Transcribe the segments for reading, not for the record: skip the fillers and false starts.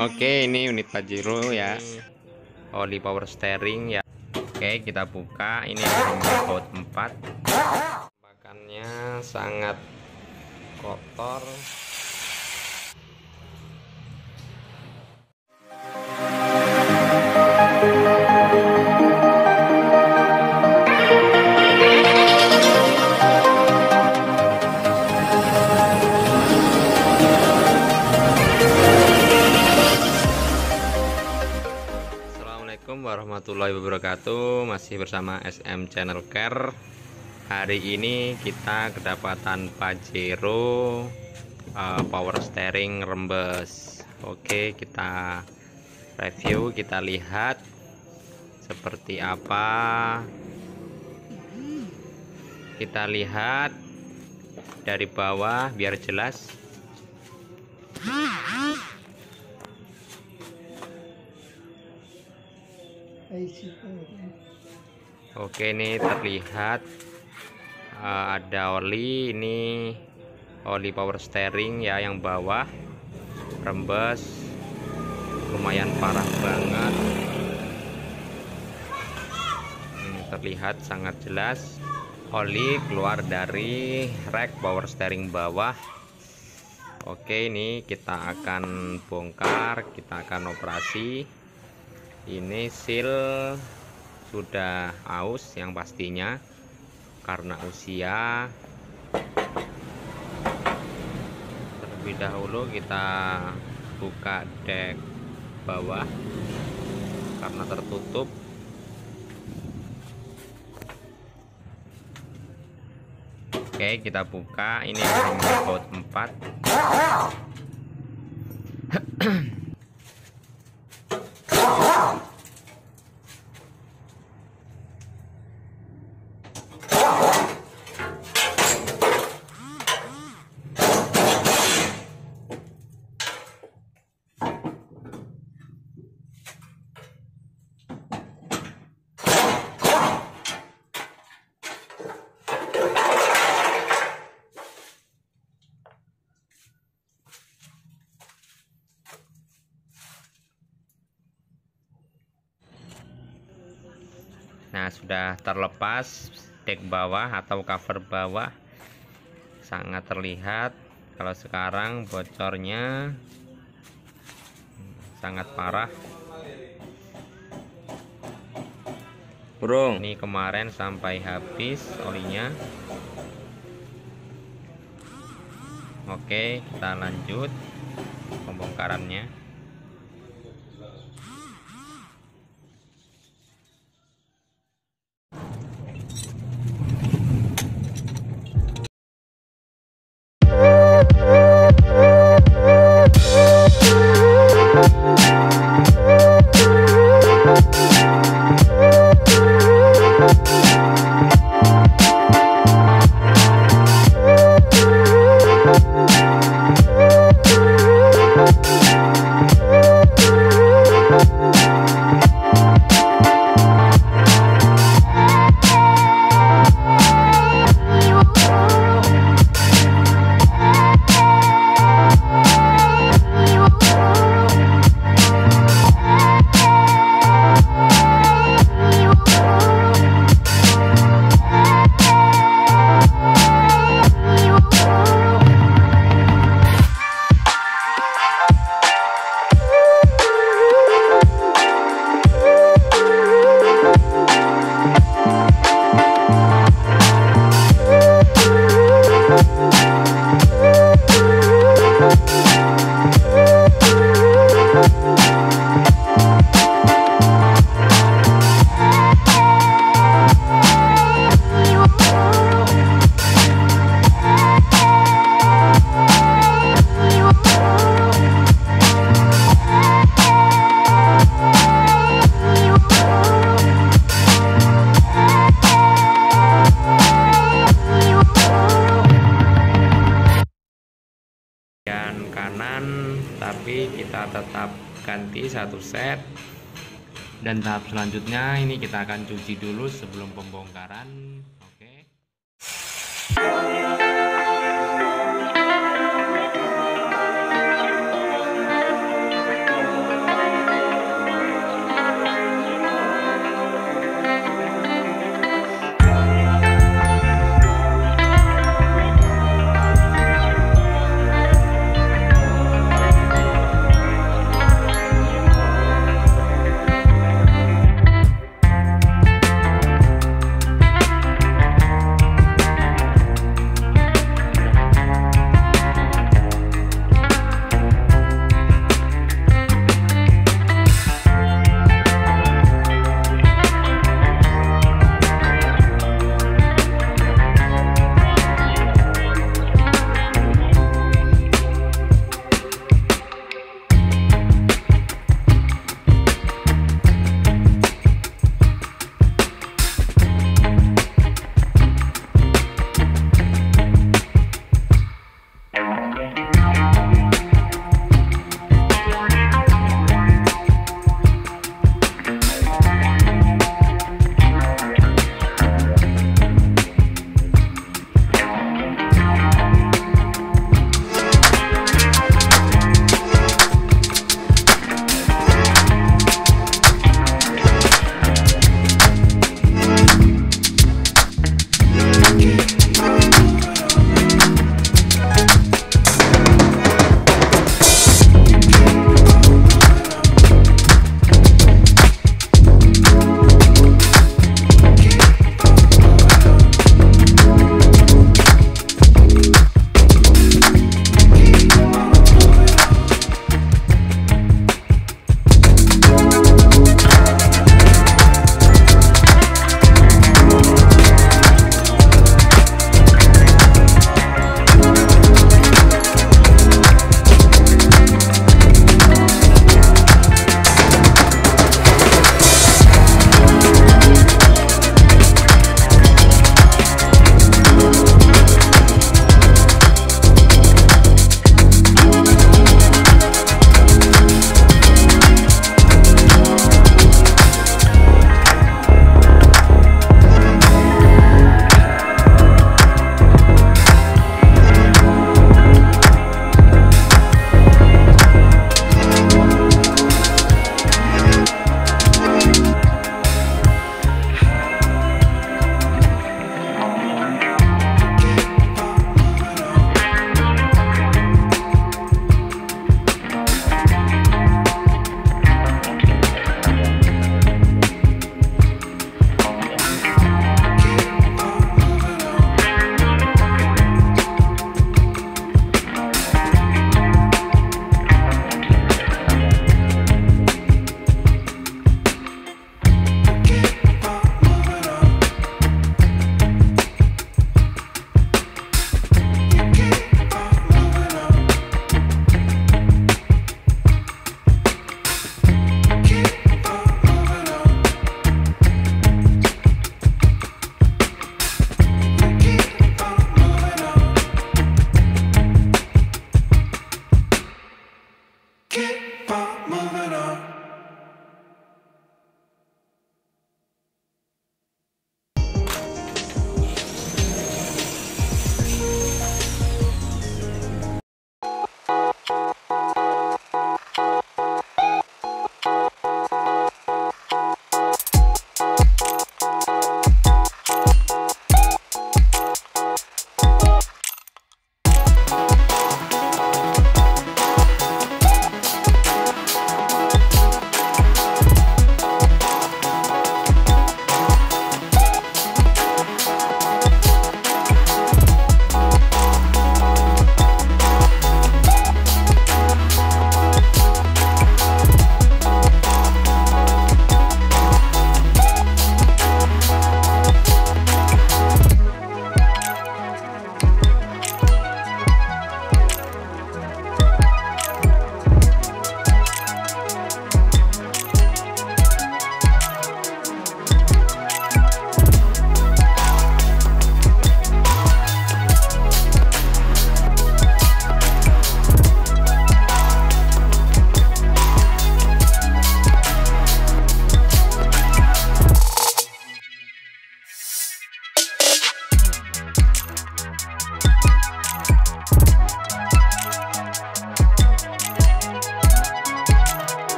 Oke, ini unit pajero ya, oli power steering ya. Oke, kita buka. Ini ada baut 4. Bakannya sangat kotor. Assalamualaikum warahmatullahi wabarakatuh. Masih bersama SM Channel Care. Hari ini kita kedapatan pajero power steering rembes. Oke, kita review, kita lihat seperti apa. Kita lihat dari bawah biar jelas. Oke, ini terlihat ada oli. Ini oli power steering ya, yang bawah rembes, lumayan parah banget. Terlihat sangat jelas oli keluar dari rek power steering bawah. Oke, ini kita akan bongkar, kita akan operasi. Ini seal sudah aus yang pastinya karena usia. Terlebih dahulu kita buka dek bawah karena tertutup. Oke, kita buka. Ini ada baut 4. Nah, sudah terlepas dek bawah atau cover bawah, sangat terlihat. Kalau sekarang bocornya sangat parah. Bro, ini kemarin sampai habis olinya. Oke, kita lanjut pembongkarannya. Kanan, tapi kita tetap ganti satu set. Dan tahap selanjutnya ini kita akan cuci dulu sebelum pembongkaran. Oke.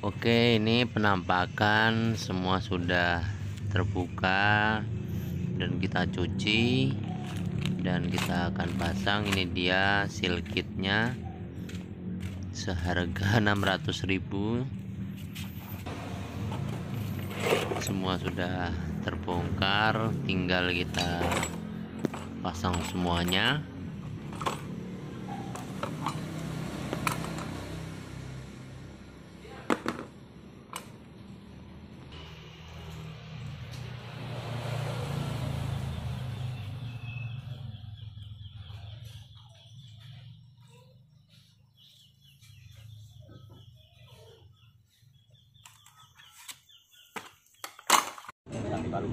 Oke, ini penampakan semua sudah terbuka dan kita cuci dan kita akan pasang. Ini dia seal kitnya seharga 600.000. Semua sudah terbongkar, tinggal kita pasang semuanya. baru.